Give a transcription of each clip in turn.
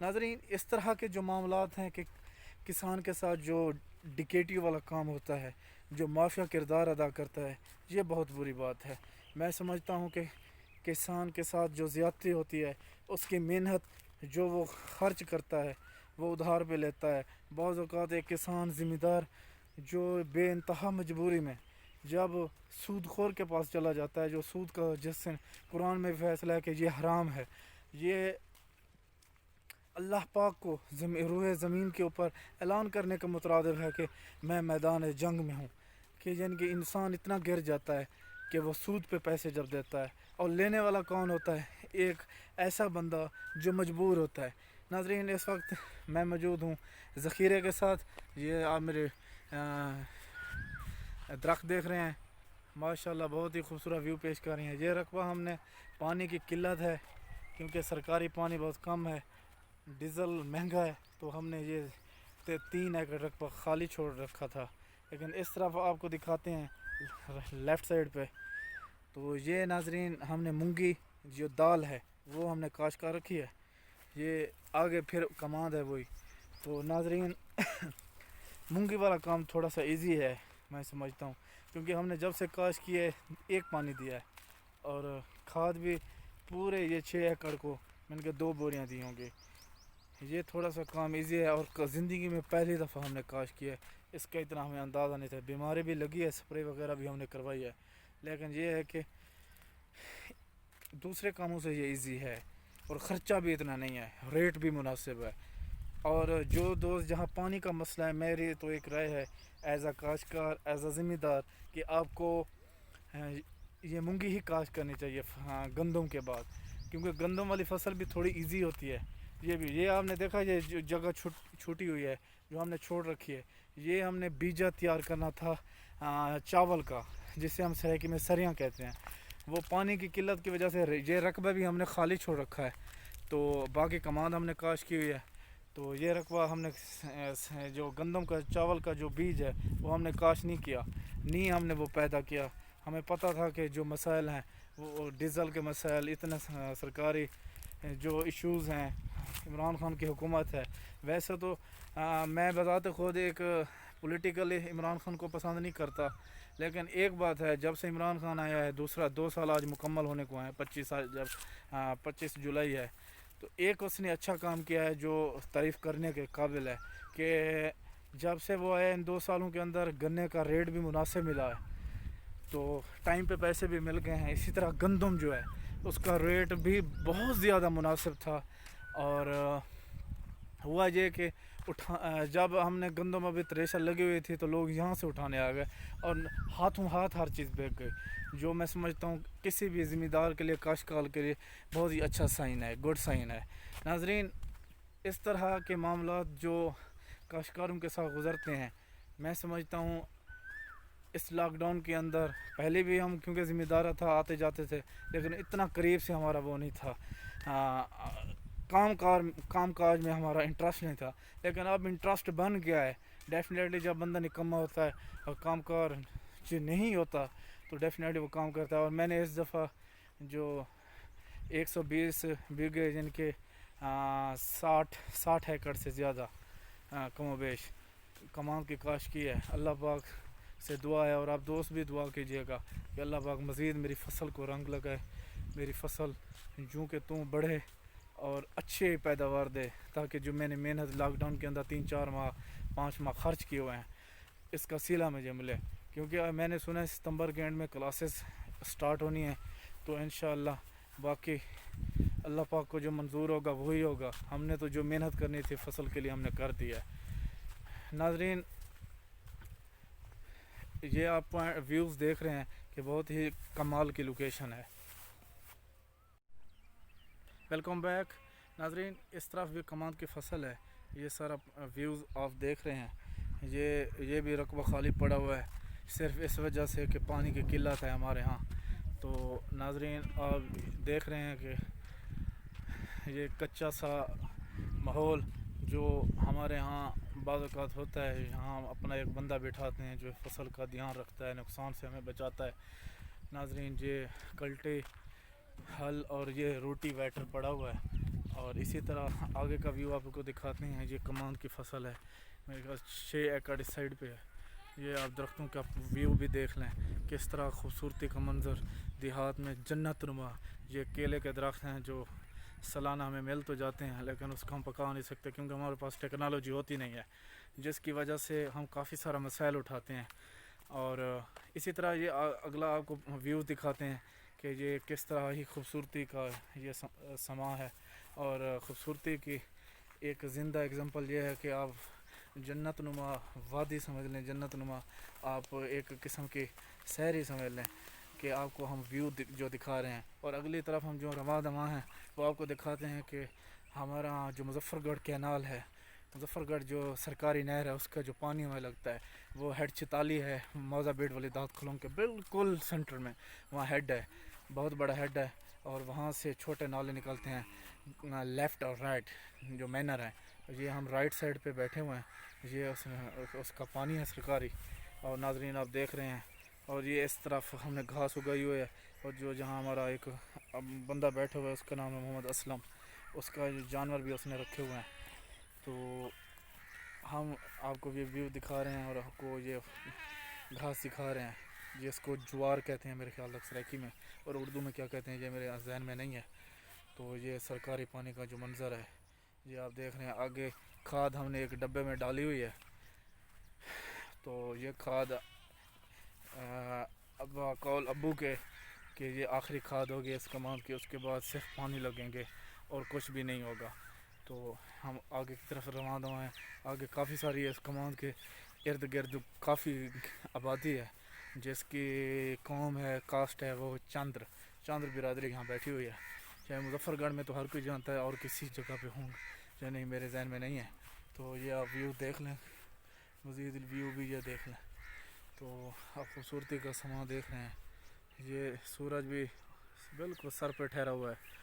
ناظرین اس طرح کے جو معاملات ہیں کہ کسان کے ساتھ جو ڈکیٹی والا کام ہوتا ہے، جو مافیا کردار ادا کرتا ہے، یہ بہت بری بات ہے۔ میں سمجھتا ہوں کہ کسان کے ساتھ جو زیادتی ہوتی ہے، اس کی محنت جو وہ خرچ کرتا ہے وہ ادھار پہ لیتا ہے۔ بعض اوقات ایک کسان ذمہ دار جو بے انتہا مجبوری میں جب سود خور کے پاس چلا جاتا ہے، جو سود کا جس سے قرآن میں فیصلہ ہے کہ یہ حرام ہے، یہ اللہ پاک کو روئے زمین کے اوپر اعلان کرنے کا مترادف ہے کہ میں میدان جنگ میں ہوں، کہ یعنی کہ انسان اتنا گر جاتا ہے کہ وہ سود پہ پیسے جب دیتا ہے، اور لینے والا کون ہوتا ہے؟ ایک ایسا بندہ جو مجبور ہوتا ہے۔ ناظرین اس وقت میں موجود ہوں ذخیرے کے ساتھ، یہ آپ میرے درخت دیکھ رہے ہیں، ماشاءاللہ بہت ہی خوبصورت ویو پیش کر رہی ہیں۔ یہ رقبہ ہم نے پانی کی قلت ہے کیونکہ سرکاری پانی بہت کم ہے، ڈیزل مہنگا ہے، تو ہم نے یہ 3 ایکڑ رقبہ خالی چھوڑ رکھا تھا۔ لیکن اس طرف آپ کو دکھاتے ہیں لیفٹ سائڈ پہ، تو یہ ناظرین ہم نے مونگی جو دال ہے وہ ہم نے کاشت کر رکھی ہے، یہ آگے پھر کماد ہے وہی۔ تو ناظرین مونگی والا کام تھوڑا سا ایزی ہے میں سمجھتا ہوں، کیونکہ ہم نے جب سے کاشت کی ہے ایک پانی دیا ہے، اور کھاد بھی پورے یہ 6 ایکڑ کو میں نے 2 بوریاں دی ہوں گی۔ یہ تھوڑا سا کام ایزی ہے، اور زندگی میں پہلی دفعہ ہم نے کاشت کی ہے، اس کا اتنا ہمیں اندازہ نہیں تھا۔ بیماری بھی لگی ہے، سپرے وغیرہ بھی ہم نے کروائی ہے، لیکن یہ ہے کہ دوسرے کاموں سے یہ ایزی ہے، اور خرچہ بھی اتنا نہیں ہے، ریٹ بھی مناسب ہے۔ اور جو دوست جہاں پانی کا مسئلہ ہے، میری تو ایک رائے ہے ایز اے کاشتکار، ایز اے ذمہ دار، کہ آپ کو یہ مونگی ہی کاشت کرنی چاہیے گندم کے بعد، کیونکہ گندم والی فصل بھی تھوڑی ایزی ہوتی ہے۔ یہ آپ نے دیکھا یہ جو جگہ چھوٹی ہوئی ہے جو ہم نے چھوڑ رکھی ہے، یہ ہم نے بیجا تیار کرنا تھا چاول کا، جسے ہم سرائکی میں سریاں کہتے ہیں۔ وہ پانی کی قلت کی وجہ سے یہ رقبہ بھی ہم نے خالی چھوڑ رکھا ہے، تو باقی کماد ہم نے کاشت کی ہوئی ہے۔ تو یہ رقبہ ہم نے جو گندم کا چاول کا جو بیج ہے وہ ہم نے کاشت نہیں کیا، نہیں ہم نے وہ پیدا کیا۔ ہمیں پتہ تھا کہ جو مسائل ہیں وہ ڈیزل کے مسائل، اتنا سرکاری جو ایشوز ہیں، عمران خان کی حکومت ہے۔ ویسے تو میں بذات خود ایک پولیٹیکلی عمران خان کو پسند نہیں کرتا، لیکن ایک بات ہے، جب سے عمران خان آیا ہے، 2 سال آج مکمل ہونے کو ہیں، 25 جولائی ہے، تو ایک اس نے اچھا کام کیا ہے جو تعریف کرنے کے قابل ہے، کہ جب سے وہ آئے ان 2 سالوں کے اندر گنے کا ریٹ بھی مناسب ملا ہے، تو ٹائم پہ پیسے بھی مل گئے ہیں۔ اسی طرح گندم جو ہے اس کا ریٹ بھی بہت زیادہ مناسب تھا، اور ہوا یہ کہ جب ہم نے گندم ابھی تریشر لگی ہوئی تھی تو لوگ یہاں سے اٹھانے آ گئے، اور ہاتھوں ہاتھ ہر چیز بیک گئی، جو میں سمجھتا ہوں کسی بھی ذمہ دار کے لیے، کاشتکار کے لیے بہت ہی اچھا سائن ہے، گڈ سائن ہے۔ ناظرین اس طرح کے معاملات جو کاشتکاروں کے ساتھ گزرتے ہیں، میں سمجھتا ہوں اس لاک ڈاؤن کے اندر پہلے بھی ہم کیونکہ ذمہ دار تھا، آتے جاتے تھے، لیکن اتنا قریب سے ہمارا وہ نہیں تھا، کام کاج میں ہمارا انٹرسٹ نہیں تھا، لیکن اب انٹرسٹ بن گیا ہے۔ ڈیفینیٹلی جب بندہ نکمہ ہوتا ہے اور کام کار نہیں ہوتا تو ڈیفینیٹلی وہ کام کرتا ہے۔ اور میں نے اس دفعہ جو 120 بیگھے یعنی کہ 60 ایکڑ سے زیادہ کم و بیش کماد کی کاشت کی ہے۔ اللہ پاک سے دعا ہے، اور آپ دوست بھی دعا کیجیے گا کہ اللہ پاک مزید میری فصل کو رنگ لگائے، میری فصل جوں کہ توں بڑھے اور اچھے پیداوار دے، تاکہ جو میں نے محنت لاک ڈاؤن کے اندر 3-4 ماہ 5 ماہ خرچ کیے ہوئے ہیں اس کا صلہ مجھے ملے، کیونکہ میں نے سنا ہے ستمبر کے اینڈ میں کلاسز سٹارٹ ہونی ہیں، تو انشاءاللہ باقی اللہ پاک کو جو منظور ہوگا وہی ہوگا۔ ہم نے تو جو محنت کرنی تھی فصل کے لیے ہم نے کر دیا ہے۔ ناظرین یہ آپ ویوز دیکھ رہے ہیں کہ بہت ہی کمال کی لوکیشن ہے۔ ویلکم بیک ناظرین، اس طرف بھی کماد کی فصل ہے، یہ سارا ویوز آپ دیکھ رہے ہیں، یہ بھی رقبہ خالی پڑا ہوا ہے، صرف اس وجہ سے کہ پانی کی قلت ہے ہمارے ہاں۔ تو ناظرین آپ دیکھ رہے ہیں کہ یہ کچا سا ماحول جو ہمارے ہاں بعض اوقات ہوتا ہے، یہاں اپنا ایک بندہ بٹھاتے ہیں جو فصل کا دھیان رکھتا ہے، نقصان سے ہمیں بچاتا ہے۔ ناظرین یہ کلٹے، ہل اور یہ روٹی ویٹر پڑا ہوا ہے، اور اسی طرح آگے کا ویو آپ کو دکھاتے ہیں. یہ کمان کی فصل ہے, میرے خیال 6 ایکڑ اس سائڈ پہ ہے. یہ آپ درختوں کا ویو بھی دیکھ لیں, کس طرح خوبصورتی کا منظر دیہات میں جنت نما. یہ کیلے کے درخت ہیں جو سالانہ ہمیں مل تو جاتے ہیں, لیکن اس کو ہم پکا نہیں سکتے کیونکہ ہمارے پاس ٹیکنالوجی ہوتی نہیں ہے, جس کی وجہ سے ہم کافی سارا مسائل اٹھاتے ہیں. اور اسی طرح یہ اگلا آپ کو ویو دکھاتے ہیں کہ یہ کس طرح ہی خوبصورتی کا یہ سما ہے. اور خوبصورتی کی ایک زندہ اگزامپل یہ ہے کہ آپ جنت نما وادی سمجھ لیں, جنت نما آپ ایک قسم کی سحری سمجھ لیں کہ آپ کو ہم ویو جو دکھا رہے ہیں. اور اگلی طرف ہم جو رواں دواں ہیں وہ آپ کو دکھاتے ہیں کہ ہمارا جو مظفر گڑھ کینال ہے, مظفر گڑھ جو سرکاری نہر ہے, اس کا جو پانی ہمیں لگتا ہے وہ ہیڈ 46 ہے, موزہ بیٹ والی دات کھلونگ کے بالکل سینٹر میں وہاں ہیڈ ہے, بہت بڑا ہیڈ ہے. اور وہاں سے چھوٹے نالے نکلتے ہیں لیفٹ اور رائٹ جو مینر ہیں. یہ ہم رائٹ سائڈ پہ بیٹھے ہوئے ہیں, یہ اس کا پانی ہے سرکاری. اور ناظرین آپ دیکھ رہے ہیں, اور یہ اس طرف ہم نے گھاس اگائی ہوئی ہے. اور جو جہاں ہمارا ایک بندہ بیٹھا ہوا ہے اس کا نام ہے محمد اسلم, اس کا جانور بھی اس نے رکھے ہوئے ہیں. تو ہم آپ کو یہ ویو دکھا رہے ہیں اور آپ کو یہ گھاس دکھا رہے ہیں, جس کو جوار کہتے ہیں میرے خیال تک سرائکی میں, اور اردو میں کیا کہتے ہیں یہ میرے ذہن میں نہیں ہے. تو یہ سرکاری پانی کا جو منظر ہے یہ آپ دیکھ رہے ہیں. آگے کھاد ہم نے ایک ڈبے میں ڈالی ہوئی ہے, تو یہ کھاد قول ابو کے کہ یہ آخری کھاد ہوگی اس کمان کی, اس کے بعد صرف پانی لگیں گے اور کچھ بھی نہیں ہوگا. تو ہم آگے کی طرف رواں دواں ہیں. آگے کافی ساری اس کمان کے ارد گرد کافی آبادی ہے, جس کی قوم ہے, کاسٹ ہے وہ چاندر برادری یہاں بیٹھی ہوئی ہے. چاہے مظفر گڑھ میں تو ہر کوئی جانتا ہے, اور کسی جگہ پہ ہوں یا نہیں میرے ذہن میں نہیں ہے. تو یہ آپ ویو دیکھ لیں, مزید ویو بھی یہ دیکھ لیں. تو آپ خوبصورتی کا سما دیکھ رہے ہیں, یہ سورج بھی بالکل سر پہ ٹھہرا ہوا ہے.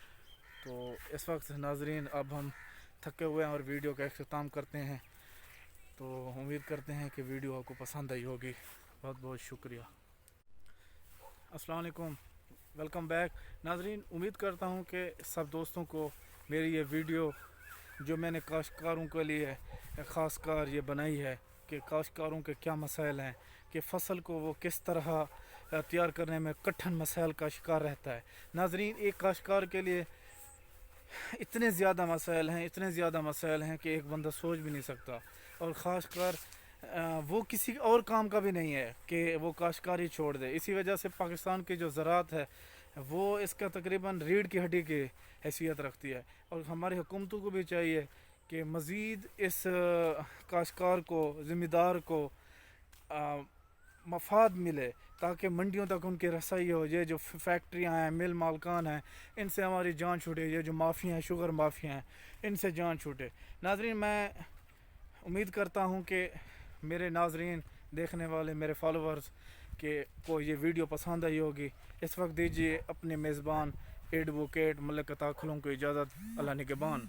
تو اس وقت ناظرین اب ہم تھکے ہوئے ہیں اور ویڈیو کا اختتام کرتے ہیں. تو امید کرتے ہیں کہ ویڈیو آپ کو پسند آئی ہوگی. بہت بہت شکریہ. السلام علیکم, ویلکم بیک. ناظرین امید کرتا ہوں کہ سب دوستوں کو میری یہ ویڈیو جو میں نے کاشتکاروں کے لیے خاص کار یہ بنائی ہے کہ کاشتکاروں کے کیا مسائل ہیں, کہ فصل کو وہ کس طرح تیار کرنے میں کٹھن مسائل کا شکار رہتا ہے. ناظرین ایک کاشتکار کے لیے اتنے زیادہ مسائل ہیں کہ ایک بندہ سوچ بھی نہیں سکتا. اور خاص کر وہ کسی اور کام کا بھی نہیں ہے کہ وہ کاشتکاری چھوڑ دے. اسی وجہ سے پاکستان کی جو زراعت ہے وہ اس کا تقریباً ریڑھ کی ہڈی کی حیثیت رکھتی ہے. اور ہماری حکومتوں کو بھی چاہیے کہ مزید اس کاشتکار کو, ذمہ دار کو مفاد ملے تاکہ منڈیوں تک ان کی رسائی ہو. یہ جو فیکٹریاں ہیں, مل مالکان ہیں, ان سے ہماری جان چھوٹے. یہ جو مافیا ہیں, شوگر مافیا ہیں, ان سے جان چھوٹے. ناظرین میں امید کرتا ہوں کہ میرے ناظرین, دیکھنے والے, میرے فالوورز کہ کو یہ ویڈیو پسند آئی ہوگی. اس وقت دیجیے اپنے میزبان ایڈوکیٹ ملک عطا کھلوں کو اجازت. اللہ نگہبان.